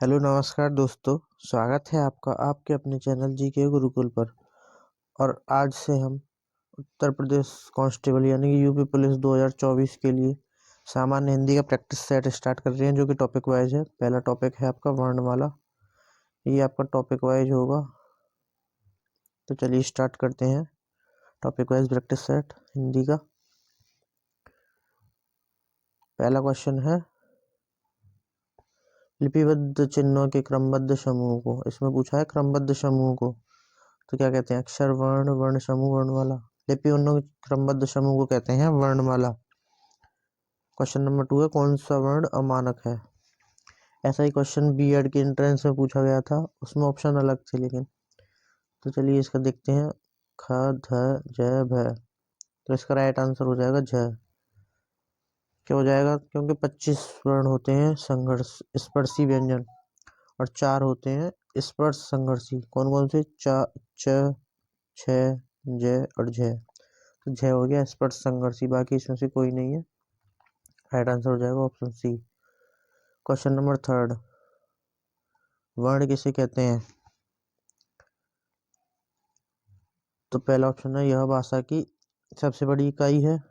Hello नमस्कार दोस्तों। स्वागत है आपका आपके अपने चैनल जी के गुरुकुल पर। और आज से हम उत्तर प्रदेश कांस्टेबल यानी कि यूपी पुलिस 2024 के लिए सामान्य हिंदी का प्रैक्टिस सेट स्टार्ट कर रहे हैं, जो कि टॉपिक वाइज है। पहला टॉपिक है आपका वर्णमाला। ये आपका टॉपिक वाइज होगा, तो चलिए स्टार्ट करते हैं topic wise practice set Hindi का। पहला क्वेश्चन है, लिपिबद्ध चिन्हों के क्रमबद्ध समूह को, इसमें पूछा है क्रमबद्ध समूह को तो क्या कहते हैं? अक्षर, वर्ण, वर्ण समूह, वर्णमाला। लिपिबद्ध क्रमबद्ध समूह को कहते हैं वर्णमाला। क्वेश्चन नंबर 2 है, कौन सा वर्ण अमानक है? ऐसा ही क्वेश्चन बीएड के एंट्रेंस में पूछा गया था, उसमें ऑप्शन अलग थे लेकिन। तो चलिए इसका देखते हैं। ख, ध, ज, भ। तो इसका राइट आंसर हो जाएगा झ। क्या हो जाएगा? क्योंकि 25 वर्ण होते हैं संघर्ष स्पर्शी व्यंजन और 4 होते हैं स्पर्श संघर्षी। कौन कौन से? च, छ, ज और झ। तो झ हो गया स्पर्श संघर्षी, बाकी इसमें से कोई नहीं है। राइट आंसर हो जाएगा ऑप्शन सी। क्वेश्चन नंबर 3, वर्ण किसे कहते हैं? तो पहला ऑप्शन है, यह भाषा की सबसे बड़ी इकाई है।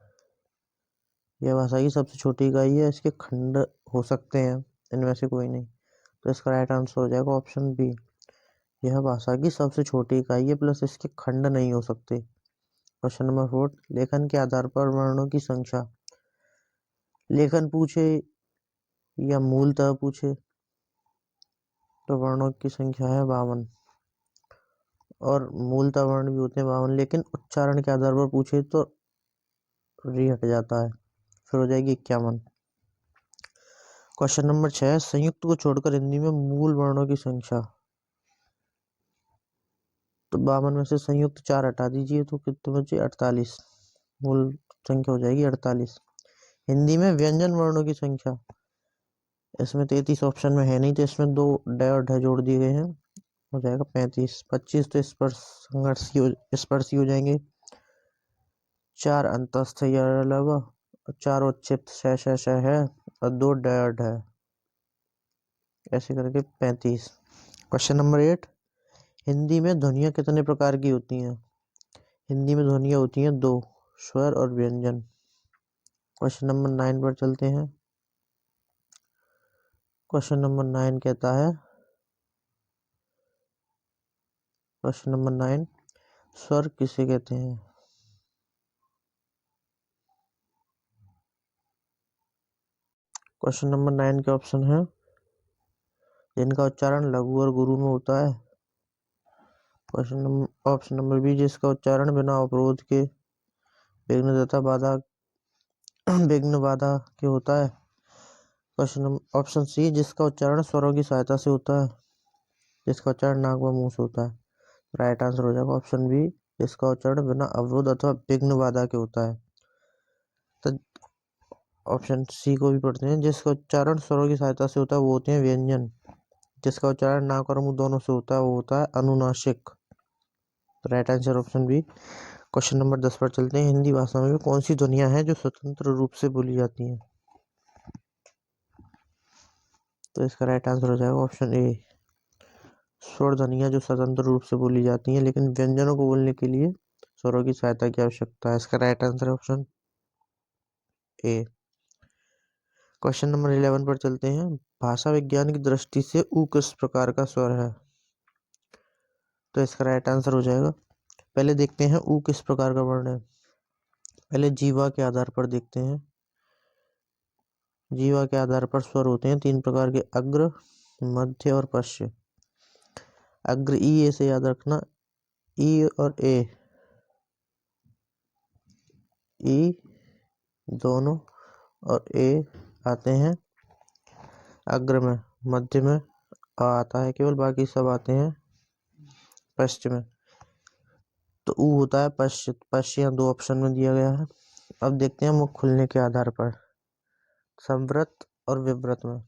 यह भाषा की सबसे छोटी इकाई है। इसके खंड हो सकते हैं, इनमें से कोई नहीं। तो इसका राइट आंसर हो जाएगा ऑप्शन बी। यह भाषा की सबसे छोटी इकाई है प्लस इसके खंड नहीं हो सकते। क्वेश्चन नंबर 4, लेखन के आधार पर वर्णों की संख्या। लेखन पूछे या मूलतः पूछे तो वर्णों की संख्या है 52, और मूलतः वर्ण भी होते हैं 52, लेकिन उच्चारण के आधार पर पूछे तो री हट जाता है, फिर हो जाएगी 51। क्वेश्चन नंबर 6, संयुक्त को छोड़कर हिंदी में मूल वर्णों की संख्या। तो 52 में से संयुक्त 4 हटा दीजिए तो कितने बचे? 48। मूल संख्या हो जाएगी 48। हिंदी में व्यंजन वर्णों की संख्या, इसमें 33 ऑप्शन में है नहीं, तो इसमें 2 ड और ढ जोड़ दिए गए हैं, हो जाएगा 35। 25 तो स्पर्शी हो जाएंगे, 4 अंतस्थ या अलावा, 4 उच्छिप्त श है, और 2 ड और ढ, ऐसे करके 35। क्वेश्चन नंबर 8, हिंदी में ध्वनियाँ कितने प्रकार की होती हैं? हिंदी में ध्वनियाँ होती हैं 2, स्वर और व्यंजन। क्वेश्चन नंबर 9 पर चलते हैं। क्वेश्चन नंबर 9 कहता है, क्वेश्चन नंबर 9, स्वर किसे कहते हैं? क्वेश्चन नंबर 9 के ऑप्शन है, जिनका उच्चारण लघु और गुरु में होता है। ऑप्शन नंबर बी, जिसका उच्चारण बिना अवरोध के विघ्न बाधा के होता है। ऑप्शन सी, जिसका उच्चारण स्वरों की सहायता से होता है, जिसका उच्चारण नाक व मुंह से होता है। राइट आंसर हो जाएगा ऑप्शन बी, जिसका उच्चारण बिना अवरोध अथवा विघ्न बाधा के होता है। तो ऑप्शन सी को भी पढ़ते हैं, जिसका उच्चारण स्वरों की सहायता से होता है वो होते हैं व्यंजन। जिसका उच्चारण नाक और मुंह दोनों से होता है वो होता है अनुनासिक। Right answer option B. Question number 10 पर चलते हैं। हिंदी भाषा में कौन सी ध्वनियां हैं जो स्वतंत्र रूप से बोली जाती हैं? तो इसका राइट आंसर हो जाएगा ऑप्शन ए, स्वर ध्वनियां जो स्वतंत्र रूप से बोली जाती हैं, लेकिन व्यंजनों को बोलने के लिए स्वरों की सहायता की आवश्यकता है। इसका राइट आंसर है ऑप्शन ए। क्वेश्चन नंबर 11 पर चलते हैं। भाषा विज्ञान की दृष्टि से ऊ किस प्रकार का स्वर है? तो इसका राइट आंसर हो जाएगा, पहले देखते हैं ऊ किस प्रकार का वर्ण है। पहले जीवा के आधार पर देखते हैं। जीवा के आधार पर स्वर होते हैं 3 प्रकार के, अग्र, मध्य और पश्च। अग्र ई ए से याद रखना, ई और ए, ई दोनों और ए आते हैं अग्र में, मध्य में आ आता है केवल, बाकी सब आते हैं पश्चिम में। तो ऊ होता है पश्चिम। पश्चिम 2 ऑप्शन में दिया गया है। अब देखते हैं मुख खुलने के आधार पर, संवृत और विवृत में।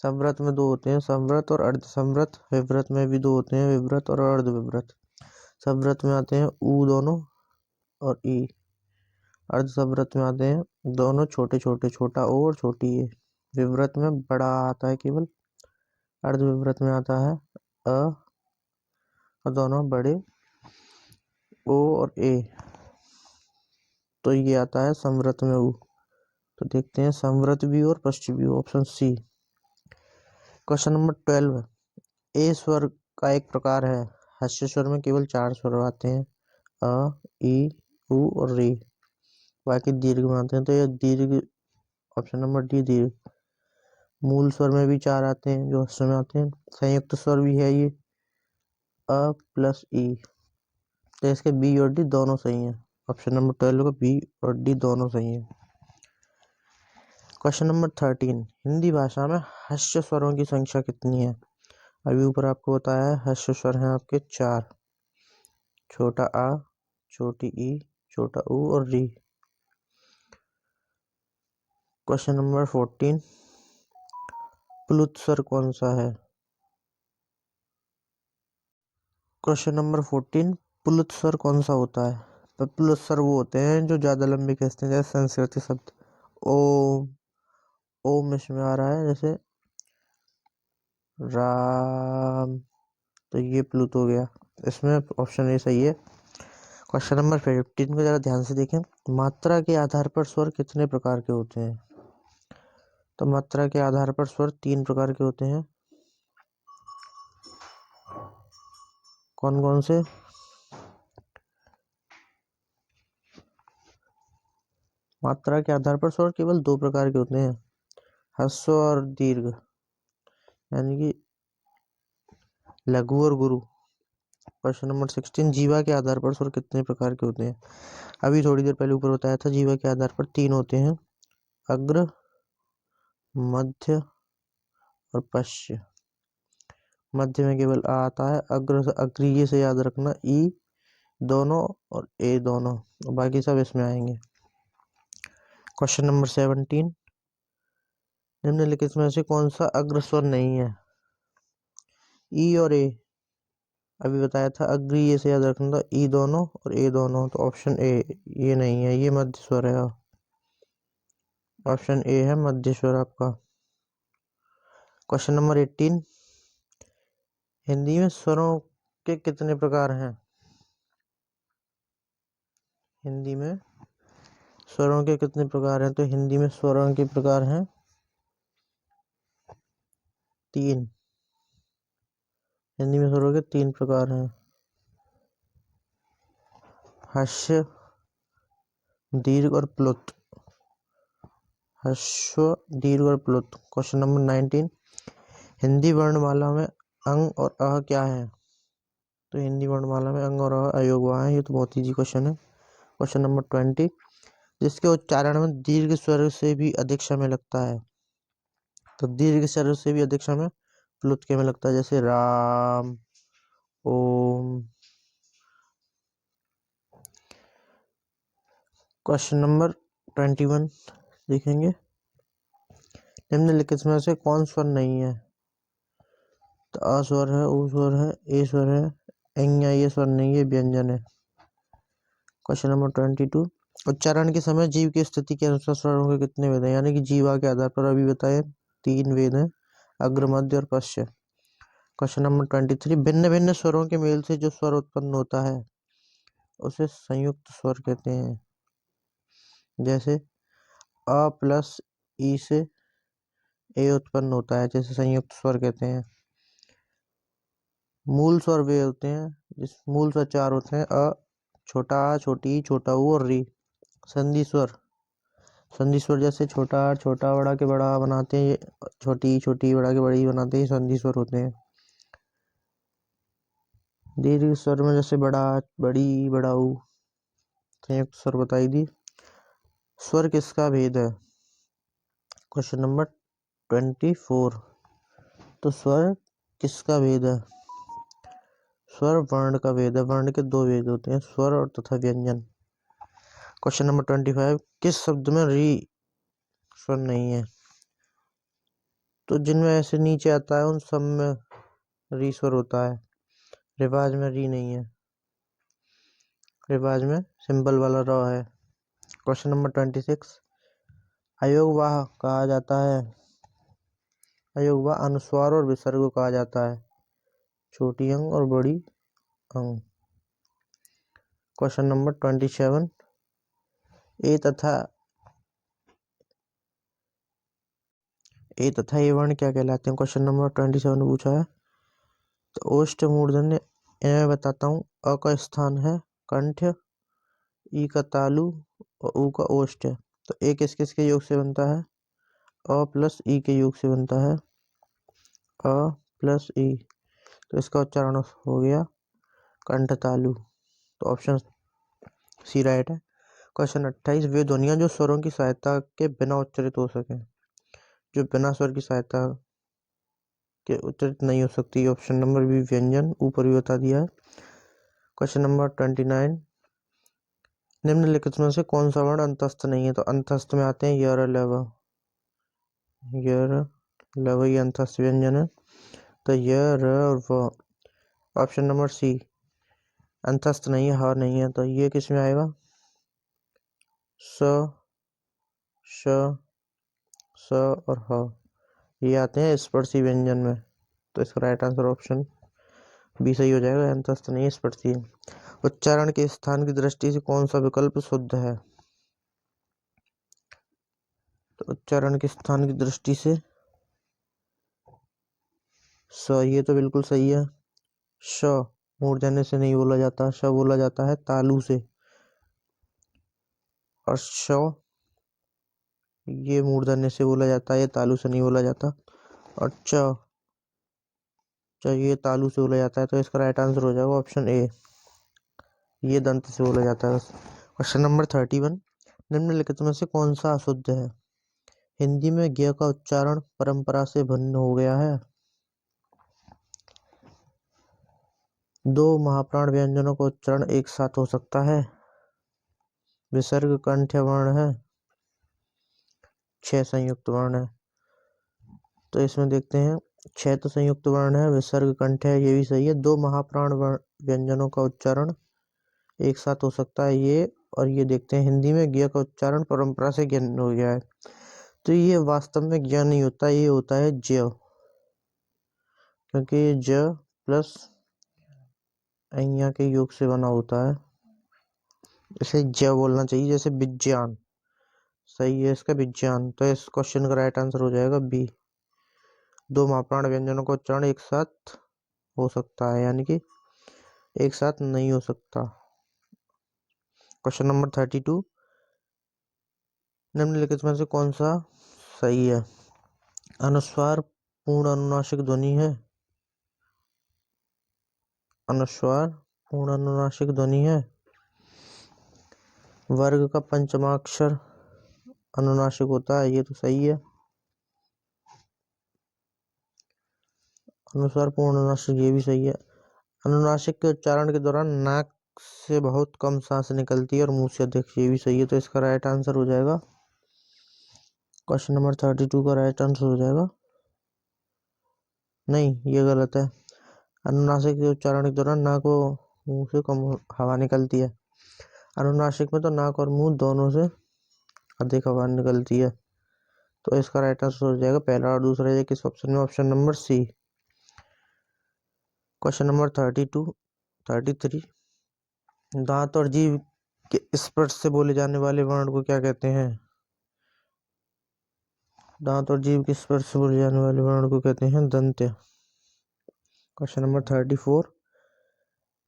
संवृत में 2 होते हैं, संवृत और अर्ध संवृत। विवृत में भी 2 होते हैं, विवृत और अर्ध विवृत। संवृत में आते हैं ऊ दोनों और ई। अर्ध संवृत में आते हैं दोनों छोटे छोटे, छोटा ओ और छोटी ए। विवृत में बड़ा आता है केवल, अर्धविभ्रत में आता है अ और दोनों बड़े ओ और ए, तो ये आता है संवृत में उ। तो देखते हैं संवृत भी और पश्च भी, ऑप्शन सी। क्वेश्चन नंबर 12, ए स्वर का एक प्रकार है। हस्य स्वर में केवल 4 स्वर आते हैं, अ, ई, उ और री, बाकी दीर्घ में आते हैं। तो ये दीर्घ, ऑप्शन नंबर डी दीर्घ। मूल स्वर में भी 4 आते हैं जो हस्य में आते हैं। संयुक्त स्वर भी है ये, अ प्लस ई। तो इसके बी और डी दोनों सही हैं। ऑप्शन नंबर 12 को बी और डी दोनों सही हैं। क्वेश्चन नंबर 13, हिंदी भाषा में हस्य स्वरों की संख्या कितनी है? अभी ऊपर आपको बताया है हस्य स्वर हैं आपके 4, छोटा आ, छोटी ई, छोटा उ और री। क्वेश्चन नंबर 14, प्लुत स्वर कौन सा है? क्वेश्चन नंबर 14, प्लुत स्वर कौन सा होता है? तो प्लुत स्वर वो होते हैं जो ज्यादा लंबे खींचते हैं, जैसे संस्कृत शब्द ओम, ओम इसमें आ रहा है, जैसे राम, तो ये प्लुत हो गया। इसमें ऑप्शन ए सही है। क्वेश्चन नंबर 15 को जरा ध्यान से देखें। मात्रा के आधार पर स्वर कितने प्रकार के होते हैं? तो मात्रा के आधार पर स्वर 3 प्रकार के होते हैं। कौन कौन से? मात्रा के आधार पर स्वर केवल 2 प्रकार के होते हैं, ह्रस्व और दीर्घ, यानी कि लघु और गुरु। क्वेश्चन नंबर 16, जीवा के आधार पर स्वर कितने प्रकार के होते हैं? अभी थोड़ी देर पहले ऊपर बताया था, जीवा के आधार पर 3 होते हैं, अग्र, मध्य और पश्य। मध्य में केवल आ आता है, अग्र अग्रीय से याद रखना ई दोनों और ए दोनों, बाकी सब इसमें आएंगे। क्वेश्चन नंबर 17, निम्नलिखित में से कौन सा अग्र स्वर नहीं है? ई और ए, अभी बताया था अग्रीय से याद रखना था, ई दोनों और ए दोनों, तो ऑप्शन ए ये नहीं है, ये मध्य स्वर है। ऑप्शन ए है मध्य स्वर आपका। क्वेश्चन नंबर 18, हिंदी में स्वरों के कितने प्रकार हैं? हिंदी में स्वरों के कितने प्रकार हैं? तो हिंदी में स्वरों के प्रकार हैं 3। हिंदी में स्वरों के 3 प्रकार हैं, हस्य, दीर्घ और प्लुत। हस्व, दीर्घ और प्लुत। क्वेश्चन नंबर 19, हिंदी वर्णमाला में अंग और अ क्या है? तो हिंदी वर्णमाला में अंग और अ अयोग वहाँ है, ये तो बहुत इजी क्वेश्चन है। क्वेश्चन नंबर 20, जिसके उच्चारण में दीर्घ स्वर से भी अधिक समय लगता है, तो दीर्घ स्वर से भी अधिक समय प्लुत के में लगता है, जैसे राम, ओम। क्वेश्चन नंबर 21 देखेंगे, निम्नलिखित में से कौन स्वर नहीं है? तो अ स्वर है, उ स्वर है, ए स्वर है, ऐंया ये स्वर नहीं है, व्यंजन है। क्वेश्चन नंबर 22, उच्चारण के समय जीव की स्थिति के अनुसार स्वरों के कितने वेद हैं? यानी कि जीवा के आधार पर अभी बताए 3 वेद हैं, अग्र, मध्य और पश्य। क्वेश्चन नंबर 23, भिन्न भिन्न स्वरों के मेल से जो स्वर उत्पन्न होता है उसे संयुक्त स्वर कहते हैं, जैसे अ प्लस ई से ए उत्पन्न होता है, जैसे संयुक्त स्वर कहते हैं। मूल स्वर वे होते हैं जिस मूल स्वर 4 होते हैं, अ, छोटा आ, छोटी ई, छोटा ऊ और री। संधि स्वर, संधि स्वर जैसे छोटा आ छोटा बड़ा के बड़ा बनाते हैं, छोटी ई छोटी बड़ा के बड़ी बनाते हैं, संधि स्वर होते हैं। दीर्घ स्वर में जैसे बड़ा, बड़ी, बड़ा ऊ। संयुक्त स्वर बताई दी। स्वर किसका भेद है? क्वेश्चन नंबर 24, तो स्वर किसका भेद है? स्वर वर्ण का भेद है। वर्ण के 2 भेद होते हैं, स्वर और तथा व्यंजन। क्वेश्चन नंबर 25, किस शब्द में री स्वर नहीं है? तो जिनमें ऐसे नीचे आता है उन सब में री स्वर होता है, रिवाज में री नहीं है, रिवाज में सिंपल वाला र है। क्वेश्चन नंबर 26, अयोग वाह कहा जाता है। अयुग्मा अनुस्वार और विसर्ग को कहा जाता है, छोटी अंग और बड़ी अंग। क्वेश्चन नंबर 27, ए तथा ए वर्ण क्या कहलाते हैं? क्वेश्चन नंबर 27 पूछा है। तो ओष्ठ मूर्धन्य मैं बताता हूँ। अ का स्थान है कंठ, ई का तालु और ऊ का ओष्ठ है। तो ए किस किस के योग से बनता है? अ प्लस ई के योग से बनता है, अ प्लस ई। तो इसका उच्चारण हो गया कंठ तालु। तो ऑप्शन सी राइट है। क्वेश्चन 28, वे ध्वनियां जो स्वरों की सहायता के बिना उच्चरित हो सके, जो बिना स्वर की सहायता के उच्चरित नहीं हो सकती। ऑप्शन नंबर बी व्यंजन, ऊपर भी बता दिया है। क्वेश्चन नंबर 29, निम्नलिखित में से कौन सा वर्ण अंतस्थ नहीं है? तो अंतस्थ में आते हैं यर लव, यर लव ये अंतस्थ व्यंजन है। तो यर और व। ऑप्शन नंबर सी अंतस्थ नहीं है, ह नहीं है। तो ये किस में आएगा? स, श, स और ह, ये आते हैं स्पर्शी व्यंजन में। तो इसका राइट आंसर ऑप्शन बी सही हो जाएगा, अंतस्थ नहीं स्पर्शी। उच्चारण के स्थान की दृष्टि से कौन सा विकल्प शुद्ध है? तो उच्चारण के स्थान की दृष्टि से स, ये तो बिल्कुल सही है। श मूर्धन्य से नहीं बोला जाता, श बोला जाता है तालु से। और श ये मूर्धन्य से बोला जाता है, ये तालु से नहीं बोला जाता। और च ये तालु से बोला जाता है। तो इसका राइट आंसर हो जाएगा ऑप्शन ए, ये दंत से बोला जाता है। क्वेश्चन नंबर 31, निम्नलिखित में से कौन सा अशुद्ध है? हिंदी में ज्ञ का उच्चारण परंपरा से भिन्न हो गया है। दो महाप्राण व्यंजनों का उच्चारण एक साथ हो सकता है। विसर्ग कंठ वर्ण है, 6 संयुक्त वर्ण है। तो इसमें देखते हैं 6 तो संयुक्त वर्ण है, विसर्ग कंठ है, ये भी सही है। दो महाप्राण व्यंजनों का उच्चारण एक साथ हो सकता है, ये और ये। देखते हैं हिंदी में ज्ञ का उच्चारण परंपरा से भिन्न हो गया है। तो ये वास्तव में ज्ञ नहीं होता, ये होता है ज्य, क्योंकि ज प्लस अइया के योग से बना होता है। इसे ज्य बोलना चाहिए, जैसे विज्ञान। सही है इसका विज्ञान। तो इस क्वेश्चन का राइट आंसर हो जाएगा बी, दो महाप्राण व्यंजनों का उच्चारण एक साथ हो सकता है, यानी कि एक साथ नहीं हो सकता। क्वेश्चन नंबर 32, निम्नलिखित में से कौन सा सही है? अनुस्वार पूर्ण अनुनासिक ध्वनि है, अनुस्वार पूर्ण अनुनासिक ध्वनि है। वर्ग का पंचमाक्षर अनुनासिक होता है, ये तो सही है। अनुस्वार पूर्ण अनुनासिक, ये भी सही है। अनुनासिक के उच्चारण के दौरान नाक से बहुत कम सांस निकलती है और मुंह से अधिक, ये भी सही है। तो इसका राइट आंसर हो जाएगा क्वेश्चन नंबर 32 का राइट आंसर हो जाएगा, नहीं ये गलत है। अनुनासिक के उच्चारण के दौरान नाक व मुंह से कम हवा निकलती है। अनुनासिक में तो नाक और मुंह दोनों से अधिक हवा निकलती है। तो इसका राइट आंसर हो जाएगा पहला और दूसरा। ये किस ऑप्शन में? Option number C. Question number 33, दांत और जीभ के स्पर्श से बोले जाने वाले वर्ण को क्या कहते हैं? दांत और जीभ के स्पर्श से बोले जाने वाले वर्ण को कहते हैं दंत्य। क्वेश्चन नंबर 34,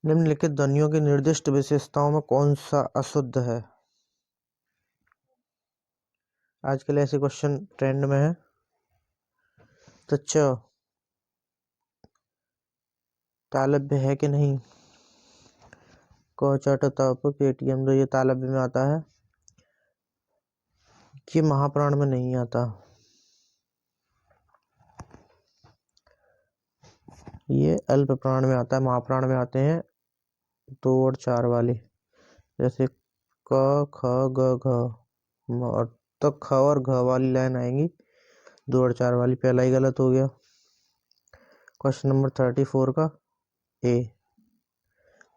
निम्नलिखित ध्वनियों की निर्दिष्ट विशेषताओं में कौन सा अशुद्ध है? आजकल ऐसे क्वेश्चन ट्रेंड में है। तो च तालब्य है कि नहीं? क चट तप पेटीएम, तो ये तालब्य में आता है, ये महाप्राण में नहीं आता। ये अल्प प्राण में आता है, महाप्राण में आते हैं 2 और 4 वाले, जैसे क ख ग घ। और तो ख और घ वाली लाइन आएंगी 2 और 4 वाली, पहला ही गलत हो गया। क्वेश्चन नंबर 34 का ए।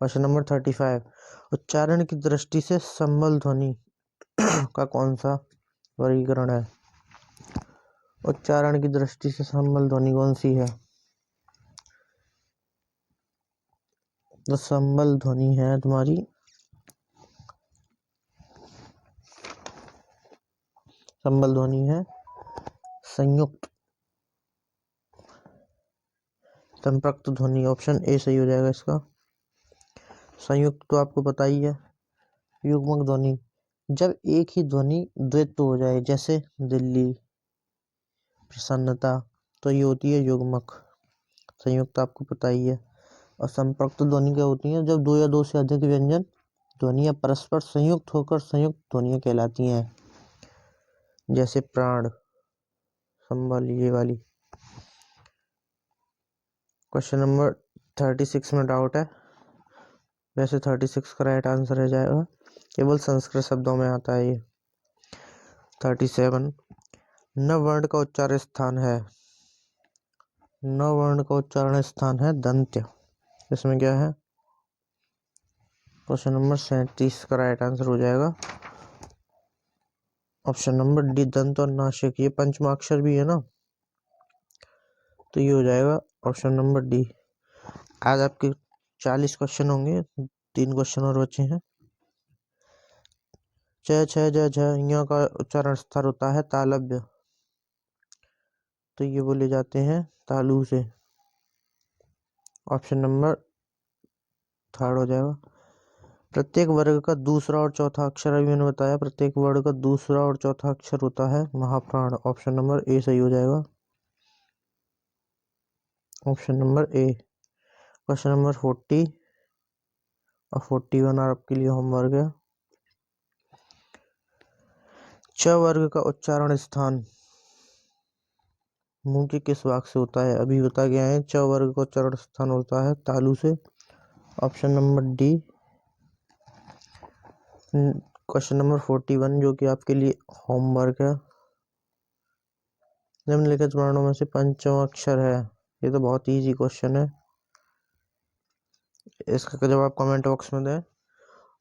क्वेश्चन नंबर 35, उच्चारण की दृष्टि से संबल ध्वनि का कौन सा वर्गीकरण है? उच्चारण की दृष्टि से संबल ध्वनि कौन सी है? तो संबल ध्वनि है तुम्हारी संबल ध्वनि है संयुक्त। संपृक्त ध्वनि ऑप्शन ए सही हो जाएगा इसका। संयुक्त तो आपको पता ही है। युग्मक ध्वनि, जब एक ही ध्वनि द्वित्व हो जाए, जैसे दिल्ली, प्रसन्नता, तो ये होती है युग्मक। संयुक्त आपको पता ही है। और संपृक्त ध्वनि क्या होती है? जब दो या दो से अधिक व्यंजन ध्वनियां परस्पर संयुक्त होकर संयुक्त ध्वनियां कहलाती हैं, जैसे प्राण, संबल, ये वाली। क्वेश्चन नंबर 36 में डाउट है, वैसे 36 का राइट आंसर है जाएगा, केवल संस्कृत शब्दों में आता है ये। 37 न वर्ण का उच्चारण स्थान है। न वर्ण का उच्चारण स्थान है दंत्य। इसमें क्या है? क्वेश्चन नंबर 37 का राइट आंसर हो जाएगा ऑप्शन नंबर डी, दंत और नासिक। ये पंचमाक्षर भी है ना, तो ये हो जाएगा ऑप्शन नंबर डी। आज आपके 40 क्वेश्चन होंगे, 3 क्वेश्चन और बचे हैं। च छ ज झ यहाँ का उच्चारण स्तर होता है तालव्य, तो ये बोले जाते हैं तालु से। ऑप्शन नंबर 3 हो जाएगा। प्रत्येक वर्ग का दूसरा और चौथा अक्षर, अभी मैंने बताया प्रत्येक वर्ग का दूसरा और चौथा अक्षर होता है महाप्राण। ऑप्शन नंबर ए सही हो जाएगा। Option number A. Question number 40 और 41 आपके लिए होमवर्क है। च वर्ग का उच्चारण स्थान मुंह के किस भाग से होता है? अभी बता गया है, च वर्ग का उच्चारण स्थान होता है तालु से। Option number D. Question number 41 जो कि आपके लिए होमवर्क है, निम्नलिखित वर्णों में से पंचम अक्षर है। ये तो बहुत इजी क्वेश्चन है, इसका जवाब कमेंट बॉक्स में दें।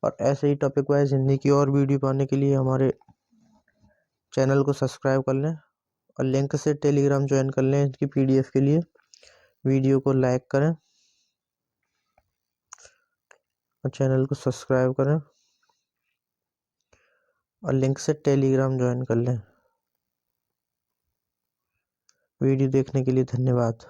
और ऐसे ही टॉपिक वाइज हिंदी की और वीडियो पाने के लिए हमारे चैनल को सब्सक्राइब कर लें और लिंक से टेलीग्राम ज्वाइन कर लें इसकी PDF के लिए। वीडियो को लाइक करें और चैनल को सब्सक्राइब करें और लिंक से टेलीग्राम ज्वाइन कर लें। वीडियो देखने के लिए धन्यवाद।